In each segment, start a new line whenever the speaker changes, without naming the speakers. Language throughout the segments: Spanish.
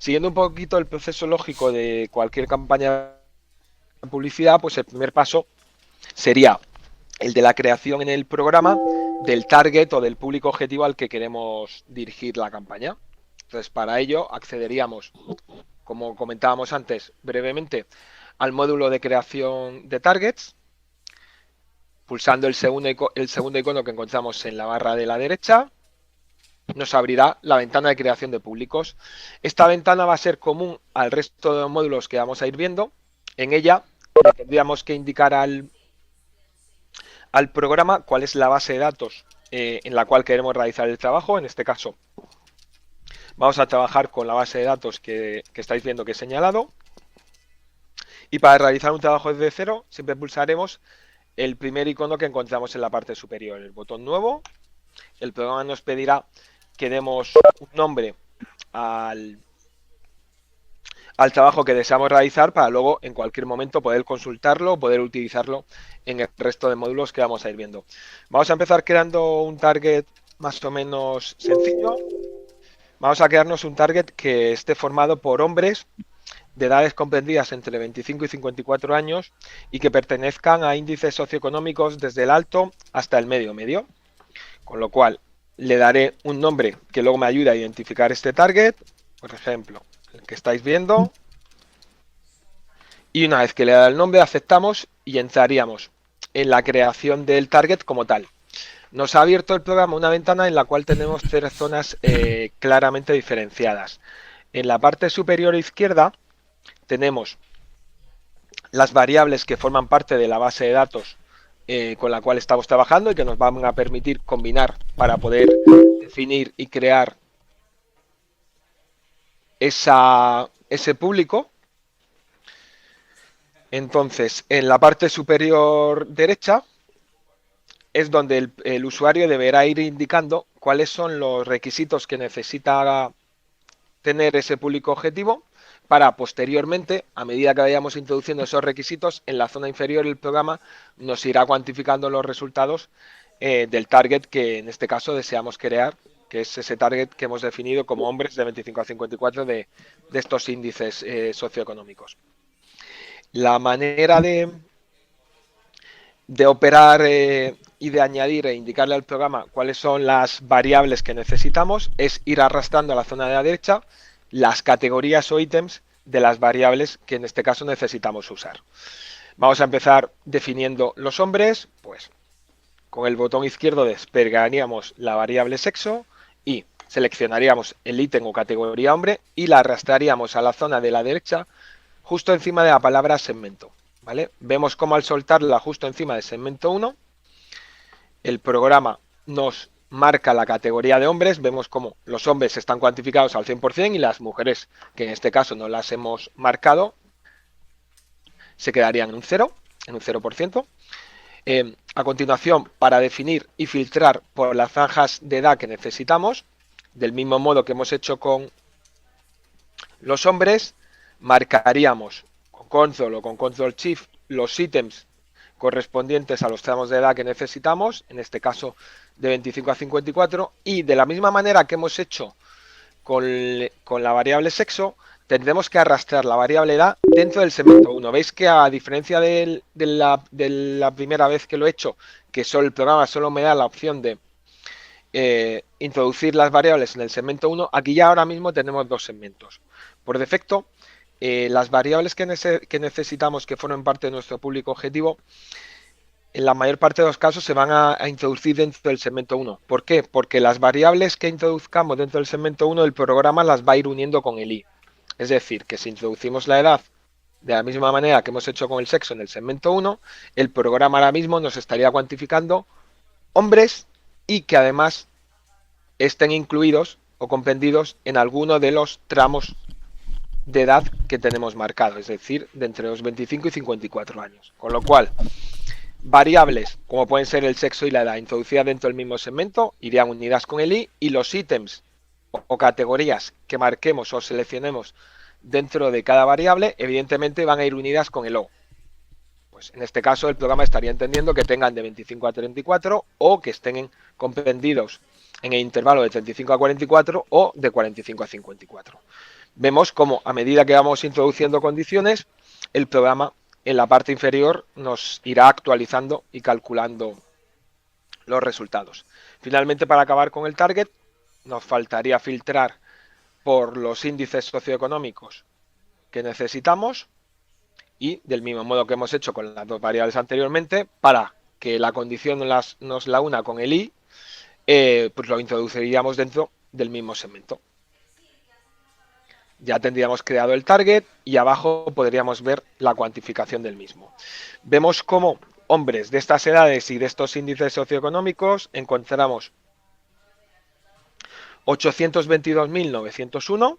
Siguiendo un poquito el proceso lógico de cualquier campaña de publicidad, pues el primer paso sería el de la creación en el programa del target o del público objetivo al que queremos dirigir la campaña. Entonces, para ello accederíamos, como comentábamos antes brevemente, al módulo de creación de targets, pulsando el segundo icono que encontramos en la barra de la derecha, nos abrirá la ventana de creación de públicos. Esta ventana va a ser común al resto de los módulos que vamos a ir viendo. En ella tendríamos que indicar al programa cuál es la base de datos en la cual queremos realizar el trabajo. En este caso, vamos a trabajar con la base de datos que estáis viendo que he señalado. Y para realizar un trabajo desde cero, siempre pulsaremos el primer icono que encontramos en la parte superior, el botón nuevo. El programa nos pedirá que demos un nombre al trabajo que deseamos realizar para luego en cualquier momento poder consultarlo, poder utilizarlo en el resto de módulos que vamos a ir viendo. Vamos a empezar creando un target más o menos sencillo. Vamos a crearnos un target que esté formado por hombres de edades comprendidas entre 25 y 54 años y que pertenezcan a índices socioeconómicos desde el alto hasta el medio. Con lo cual, le daré un nombre que luego me ayude a identificar este target, por ejemplo, el que estáis viendo. Y una vez que le da el nombre, aceptamos y entraríamos en la creación del target como tal. Nos ha abierto el programa una ventana en la cual tenemos tres zonas claramente diferenciadas. En la parte superior izquierda tenemos las variables que forman parte de la base de datos con la cual estamos trabajando y que nos van a permitir combinar para poder definir y crear ese público. Entonces, en la parte superior derecha es donde el usuario deberá ir indicando cuáles son los requisitos que necesita tener ese público objetivo para posteriormente, a medida que vayamos introduciendo esos requisitos, en la zona inferior el programa nos irá cuantificando los resultados del target que en este caso deseamos crear, que es ese target que hemos definido como hombres de 25 a 54 de estos índices socioeconómicos. La manera de operar y de añadir e indicarle al programa cuáles son las variables que necesitamos es ir arrastrando a la zona de la derecha las categorías o ítems de las variables que en este caso necesitamos usar. Vamos a empezar definiendo los hombres, pues con el botón izquierdo desplegaríamos la variable sexo y seleccionaríamos el ítem o categoría hombre y la arrastraríamos a la zona de la derecha justo encima de la palabra segmento. ¿Vale? Vemos cómo al soltarla justo encima de segmento 1, el programa nos marca la categoría de hombres, vemos cómo los hombres están cuantificados al 100% y las mujeres, que en este caso no las hemos marcado, se quedarían en un 0%. A continuación, para definir y filtrar por las franjas de edad que necesitamos, del mismo modo que hemos hecho con los hombres, marcaríamos con Control o con Control Shift los ítems correspondientes a los tramos de edad que necesitamos, en este caso de 25 a 54, y de la misma manera que hemos hecho con la variable sexo, tendremos que arrastrar la variable edad dentro del segmento 1. Veis que a diferencia de la primera vez que lo he hecho, que el programa solo me da la opción de introducir las variables en el segmento 1, aquí ya ahora mismo tenemos dos segmentos. Por defecto, las variables que necesitamos que formen parte de nuestro público objetivo, en la mayor parte de los casos se van a introducir dentro del segmento 1. ¿Por qué? Porque las variables que introduzcamos dentro del segmento 1, el programa las va a ir uniendo con el i. Es decir, que si introducimos la edad de la misma manera que hemos hecho con el sexo en el segmento 1, el programa ahora mismo nos estaría cuantificando hombres y que además estén incluidos o comprendidos en alguno de los tramos de edad que tenemos marcado, es decir, de entre los 25 y 54 años. Con lo cual, variables como pueden ser el sexo y la edad introducidas dentro del mismo segmento irían unidas con el i, y los ítems o categorías que marquemos o seleccionemos dentro de cada variable evidentemente van a ir unidas con el o. Pues en este caso el programa estaría entendiendo que tengan de 25 a 34 o que estén comprendidos en el intervalo de 35 a 44 o de 45 a 54. Vemos cómo a medida que vamos introduciendo condiciones, el programa en la parte inferior nos irá actualizando y calculando los resultados. Finalmente, para acabar con el target, nos faltaría filtrar por los índices socioeconómicos que necesitamos y del mismo modo que hemos hecho con las dos variables anteriormente, para que la condición nos la una con el i, pues lo introduciríamos dentro del mismo segmento. Ya tendríamos creado el target y abajo podríamos ver la cuantificación del mismo. Vemos cómo hombres de estas edades y de estos índices socioeconómicos encontramos 822.901.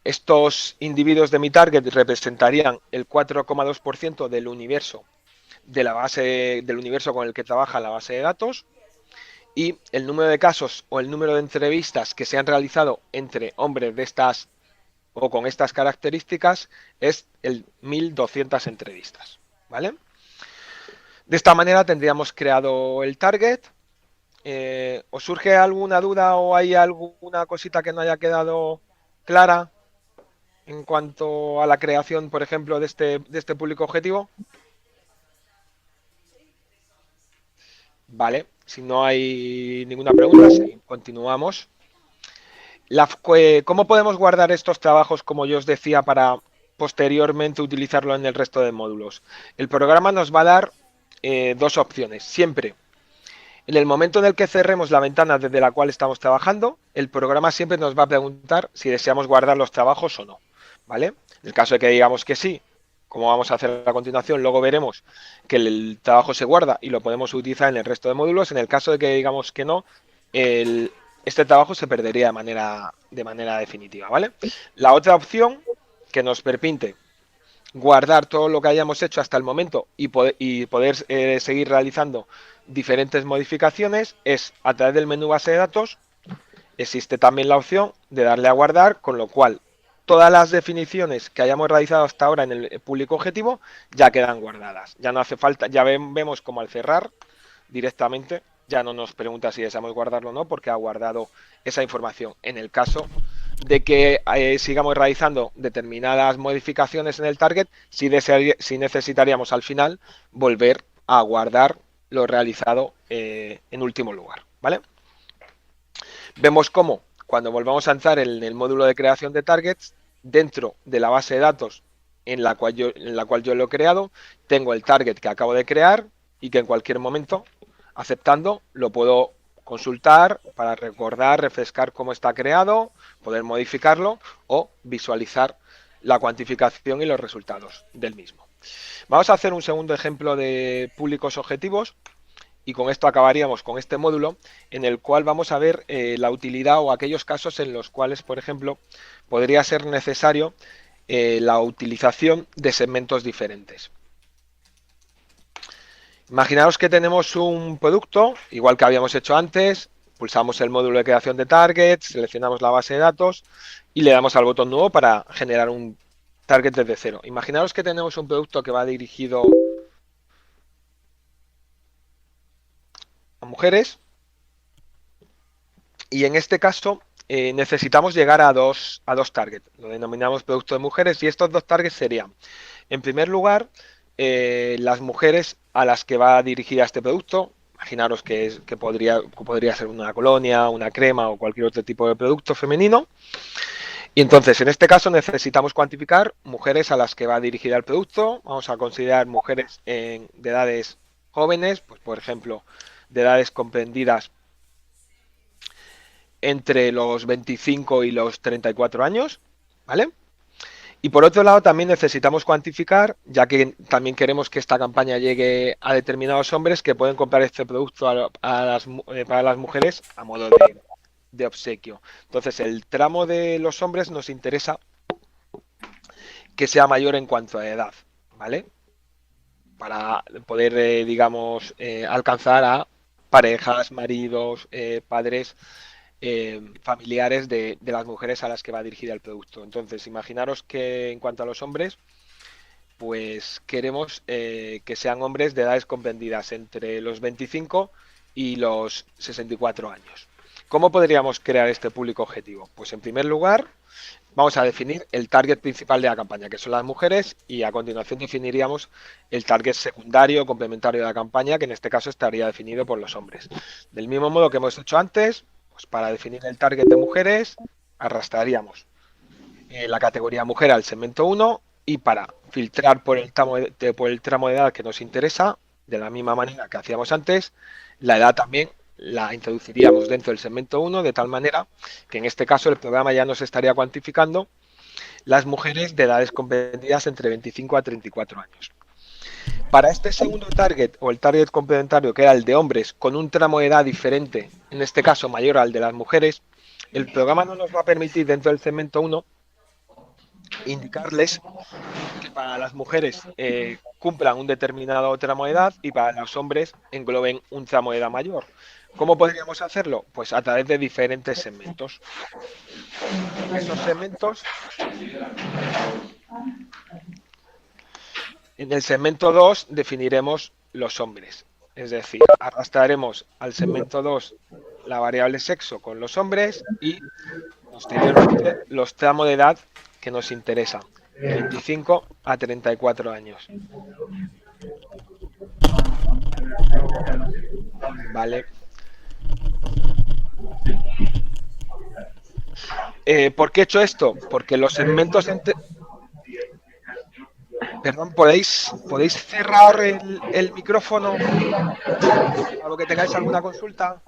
Estos individuos de mi target representarían el 4,2% del universo de la base del universo con el que trabaja la base de datos, y el número de casos o el número de entrevistas que se han realizado entre hombres de estas o con estas características es el 1.200 entrevistas, ¿vale? De esta manera tendríamos creado el target. ¿Os surge alguna duda o hay alguna cosita que no haya quedado clara en cuanto a la creación, por ejemplo, de este público objetivo? Vale, si no hay ninguna pregunta, sí, continuamos. ¿Cómo podemos guardar estos trabajos, como yo os decía, para posteriormente utilizarlo en el resto de módulos? El programa nos va a dar dos opciones. Siempre, en el momento en el que cerremos la ventana desde la cual estamos trabajando, el programa siempre nos va a preguntar si deseamos guardar los trabajos o no, ¿vale? En el caso de que digamos que sí, como vamos a hacer a continuación, luego veremos que el trabajo se guarda y lo podemos utilizar en el resto de módulos. En el caso de que digamos que no, este trabajo se perdería de manera definitiva, ¿vale? La otra opción que nos permite guardar todo lo que hayamos hecho hasta el momento y poder seguir realizando diferentes modificaciones es a través del menú base de datos. Existe también la opción de darle a guardar, con lo cual todas las definiciones que hayamos realizado hasta ahora en el público objetivo ya quedan guardadas. Ya no hace falta, ya vemos como al cerrar directamente ya no nos pregunta si deseamos guardarlo o no, porque ha guardado esa información. En el caso de que sigamos realizando determinadas modificaciones en el target, sí necesitaríamos al final volver a guardar lo realizado en último lugar, ¿vale? Vemos cómo cuando volvamos a entrar en el módulo de creación de targets, dentro de la base de datos en la cual yo lo he creado, tengo el target que acabo de crear y que en cualquier momento, aceptando, lo puedo consultar para recordar, refrescar cómo está creado, poder modificarlo o visualizar la cuantificación y los resultados del mismo. Vamos a hacer un segundo ejemplo de públicos objetivos y con esto acabaríamos con este módulo, en el cual vamos a ver la utilidad o aquellos casos en los cuales, por ejemplo, podría ser necesario la utilización de segmentos diferentes. Imaginaos que tenemos un producto, igual que habíamos hecho antes, pulsamos el módulo de creación de targets, seleccionamos la base de datos y le damos al botón nuevo para generar un target desde cero. Imaginaos que tenemos un producto que va dirigido a mujeres y en este caso necesitamos llegar a dos targets. Lo denominamos producto de mujeres y estos dos targets serían, en primer lugar, las mujeres a las que va dirigida este producto. Imaginaros que podría ser una colonia, una crema o cualquier otro tipo de producto femenino. Y entonces, en este caso, necesitamos cuantificar mujeres a las que va dirigida el producto. Vamos a considerar mujeres de edades jóvenes, pues por ejemplo, de edades comprendidas entre los 25 y los 34 años, ¿vale? Y por otro lado también necesitamos cuantificar, ya que también queremos que esta campaña llegue a determinados hombres que pueden comprar este producto para las mujeres a modo de obsequio. Entonces el tramo de los hombres nos interesa que sea mayor en cuanto a edad, ¿vale? Para poder, digamos, alcanzar a parejas, maridos, padres, familiares de las mujeres a las que va dirigida el producto. Entonces, imaginaros que en cuanto a los hombres, pues queremos que sean hombres de edades comprendidas entre los 25 y los 64 años. ¿Cómo podríamos crear este público objetivo? Pues en primer lugar, vamos a definir el target principal de la campaña, que son las mujeres, y a continuación definiríamos el target secundario, complementario de la campaña, que en este caso estaría definido por los hombres. Del mismo modo que hemos hecho antes, pues para definir el target de mujeres, arrastraríamos la categoría mujer al segmento 1 y para filtrar por el tramo de edad que nos interesa, de la misma manera que hacíamos antes, la edad también la introduciríamos dentro del segmento 1 de tal manera que en este caso el programa ya nos estaría cuantificando las mujeres de edades comprendidas entre 25 a 34 años. Para este segundo target o el target complementario, que era el de hombres con un tramo de edad diferente, en este caso mayor al de las mujeres, el programa no nos va a permitir dentro del segmento 1 indicarles que para las mujeres cumplan un determinado tramo de edad y para los hombres engloben un tramo de edad mayor. ¿Cómo podríamos hacerlo? Pues a través de diferentes segmentos. Esos segmentos, en el segmento 2 definiremos los hombres. Es decir, arrastraremos al segmento 2 la variable sexo con los hombres y posteriormente los tramos de edad que nos interesan, de 25 a 34 años. Vale. ¿Por qué he hecho esto? Porque los segmentos... Perdón, ¿podéis cerrar el micrófono a lo que tengáis alguna consulta?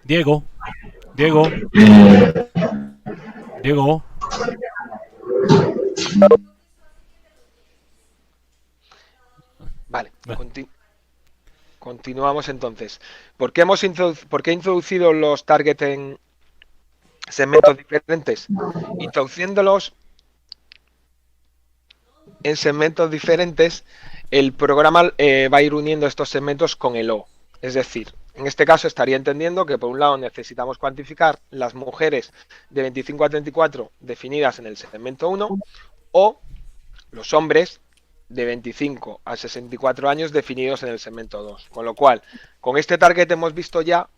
Diego.
Vale, continuamos entonces. ¿Por qué he introducido los targets en segmentos diferentes? Introduciéndolos en segmentos diferentes, el programa va a ir uniendo estos segmentos con el O. Es decir, en este caso estaría entendiendo que por un lado necesitamos cuantificar las mujeres de 25 a 34 definidas en el segmento 1 o los hombres de 25 a 64 años definidos en el segmento 2. Con lo cual, con este target hemos visto ya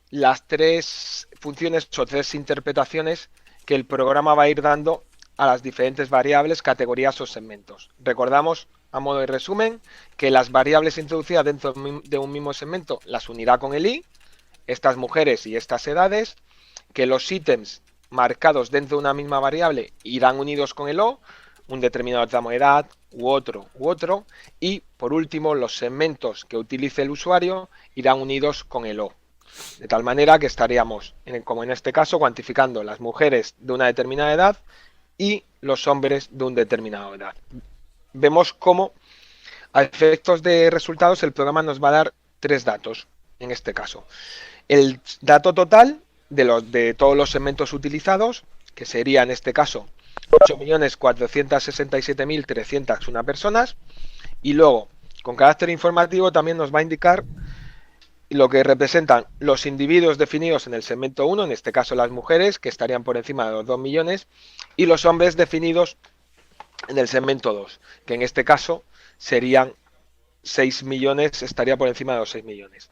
las tres funciones o tres interpretaciones que el programa va a ir dando a las diferentes variables, categorías o segmentos. Recordamos, a modo de resumen, que las variables introducidas dentro de un mismo segmento las unirá con el i, estas mujeres y estas edades, que los ítems marcados dentro de una misma variable irán unidos con el o, un determinado tramo de edad u otro, y por último los segmentos que utilice el usuario irán unidos con el o. De tal manera que estaríamos, como en este caso, cuantificando las mujeres de una determinada edad y los hombres de un determinado edad. Vemos cómo a efectos de resultados el programa nos va a dar tres datos, en este caso. El dato total de todos los segmentos utilizados, que sería en este caso 8.467.301 personas, y luego, con carácter informativo, también nos va a indicar lo que representan los individuos definidos en el segmento 1, en este caso las mujeres, que estarían por encima de los 2 millones, y los hombres definidos en el segmento 2, que en este caso serían 6 millones, estaría por encima de los 6 millones.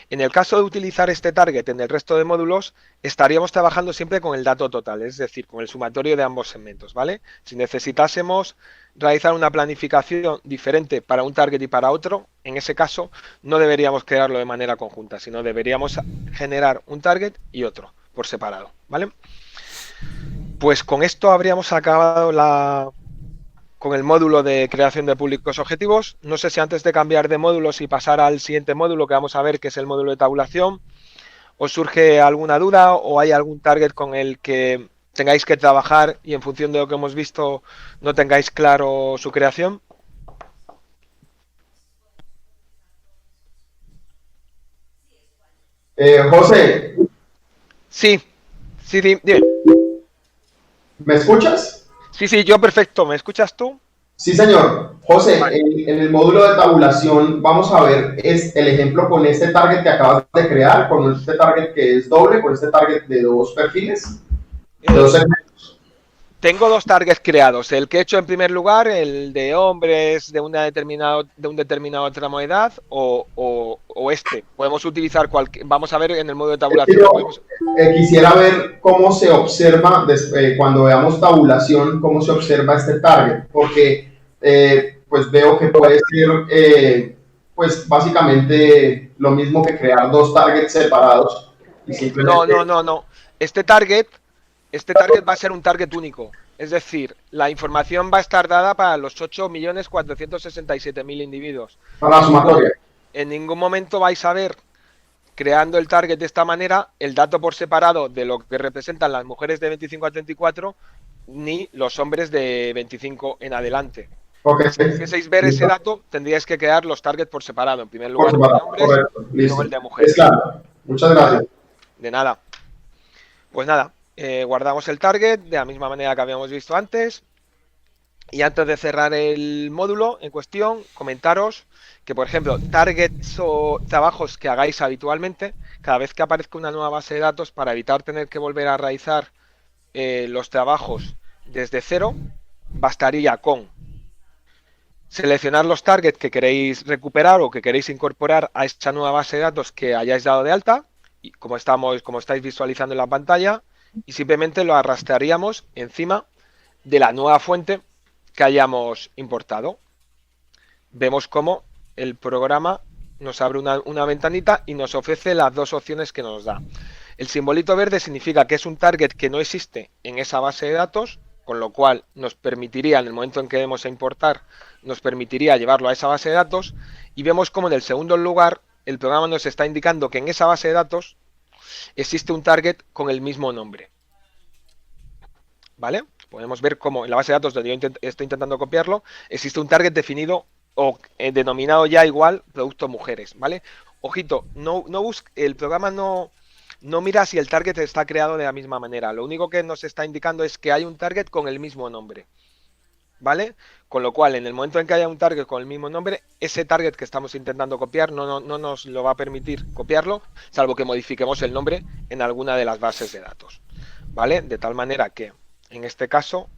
En el caso de utilizar este target en el resto de módulos, estaríamos trabajando siempre con el dato total, es decir, con el sumatorio de ambos segmentos, ¿vale? Si necesitásemos realizar una planificación diferente para un target y para otro, en ese caso no deberíamos crearlo de manera conjunta, sino deberíamos generar un target y otro por separado, ¿vale? Pues con esto habríamos acabado con el módulo de creación de públicos objetivos. No sé si antes de cambiar de módulos y pasar al siguiente módulo que vamos a ver, que es el módulo de tabulación, os surge alguna duda o hay algún target con el que tengáis que trabajar y en función de lo que hemos visto no tengáis claro su creación.
José.
Sí, dime.
¿Me escuchas?
Sí, yo perfecto. ¿Me escuchas tú?
Sí, señor. José,
vale.
en el módulo de tabulación vamos a ver el ejemplo con este target que acabas de crear, con este target que es doble, con este target de dos perfiles, de dos segmentos.
Tengo dos targets creados. El que he hecho en primer lugar, el de hombres de de un determinado tramo de edad, o este. Podemos utilizar cualquier. Vamos a ver en el modo de
Es que
tabulación.
yo
Podemos...
quisiera ver cómo se observa, cuando veamos tabulación, cómo se observa este target, porque pues veo que puede ser pues básicamente lo mismo que crear dos targets separados y
No,
simplemente...
no, no, no. Este target va a ser un target único. Es decir, la información va a estar dada para los 8.467.000 individuos.
Para la sumatoria.
En ningún momento vais a ver, creando el target de esta manera, el dato por separado de lo que representan las mujeres de 25 a 34 ni los hombres de 25 en adelante.
Ok,
Si quisieseis ver ese
listo.
dato, tendríais que crear los targets por separado. En primer
Por
lugar el de
separado,
hombres
correcto,
y luego
listo.
el de
Es
mujeres.
claro. Muchas
¿Vale?
gracias.
De nada. Pues nada, guardamos el target de la misma manera que habíamos visto antes. Y antes de cerrar el módulo en cuestión, comentaros que, por ejemplo, targets o trabajos que hagáis habitualmente, cada vez que aparezca una nueva base de datos, para evitar tener que volver a realizar los trabajos desde cero, bastaría con seleccionar los targets que queréis recuperar o que queréis incorporar a esta nueva base de datos que hayáis dado de alta, y como estáis visualizando en la pantalla, y simplemente lo arrastraríamos encima de la nueva fuente que hayamos importado. Vemos cómo el programa nos abre una ventanita y nos ofrece las dos opciones que nos da. El simbolito verde significa que es un target que no existe en esa base de datos, con lo cual nos permitiría, en el momento en que demos a importar, nos permitiría llevarlo a esa base de datos, y vemos cómo en el segundo lugar el programa nos está indicando que en esa base de datos existe un target con el mismo nombre. ¿Vale? Podemos ver cómo en la base de datos donde yo estoy intentando copiarlo, existe un target definido o denominado ya igual producto mujeres, ¿vale? Ojito, el programa no mira si el target está creado de la misma manera. Lo único que nos está indicando es que hay un target con el mismo nombre, ¿vale? Con lo cual, en el momento en que haya un target con el mismo nombre, ese target que estamos intentando copiar no nos lo va a permitir copiarlo, salvo que modifiquemos el nombre en alguna de las bases de datos, ¿vale? De tal manera que, en este caso,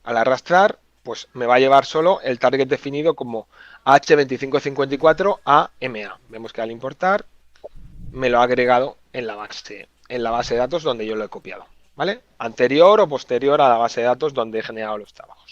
al arrastrar, pues me va a llevar solo el target definido como H2554AMA. Vemos que al importar me lo ha agregado en la base de datos donde yo lo he copiado, ¿vale? Anterior o posterior a la base de datos donde he generado los trabajos.